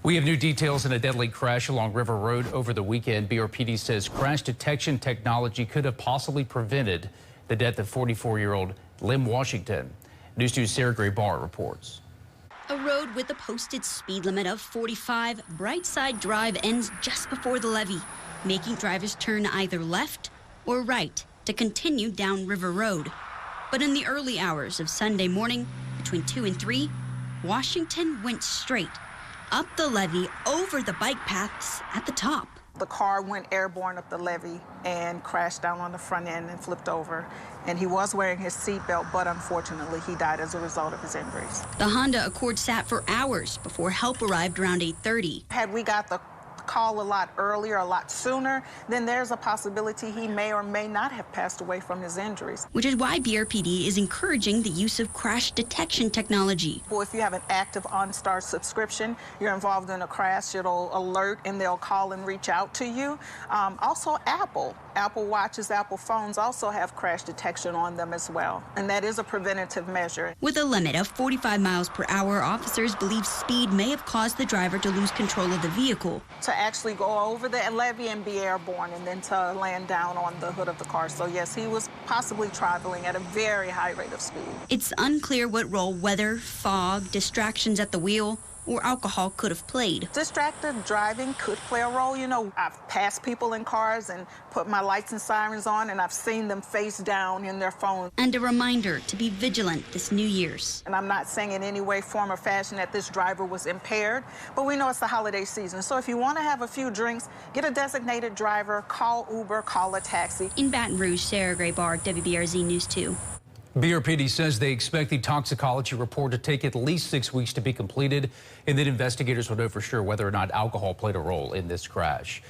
We have new details in a deadly crash along River Road over the weekend. BRPD says crash detection technology could have possibly prevented the death of 44-year-old Lim Washington. News 2's Sarah Gray Barr reports. A road with a posted speed limit of 45, Brightside Drive ends just before the levee, making drivers turn either left or right to continue down River Road. But in the early hours of Sunday morning, between 2 and 3, Washington went straight up the levee over the bike paths at the top. The car went airborne up the levee and crashed down on the front end and flipped over. And he was wearing his seatbelt, but unfortunately, he died as a result of his injuries. The Honda Accord sat for hours before help arrived around 8:30. Had we got the call a lot earlier, a lot sooner, then there's a possibility he may or may not have passed away from his injuries. Which is why BRPD is encouraging the use of crash detection technology. Well, if you have an active OnStar subscription, you're involved in a crash, it'll alert and they'll call and reach out to you. Also, Apple Watches, Apple phones also have crash detection on them as well. And that is a preventative measure. With a limit of 45 miles per hour, officers believe speed may have caused the driver to lose control of the vehicle. To actually go over the levee and be airborne and then to land down on the hood of the car. So yes, he was possibly traveling at a very high rate of speed. It's unclear what role weather, fog, distractions at the wheel, or alcohol could have played. Distracted driving could play a role. You know, I've passed people in cars and put my lights and sirens on, and I've seen them face down in their phones. And a reminder to be vigilant this New Year's. And I'm not saying in any way, form, or fashion that this driver was impaired, but we know it's the holiday season. So if you want to have a few drinks, get a designated driver, call Uber, call a taxi. In Baton Rouge, Sarah Gray Barr, WBRZ News 2. BRPD says they expect the toxicology report to take at least 6 weeks to be completed, and then investigators will know for sure whether or not alcohol played a role in this crash.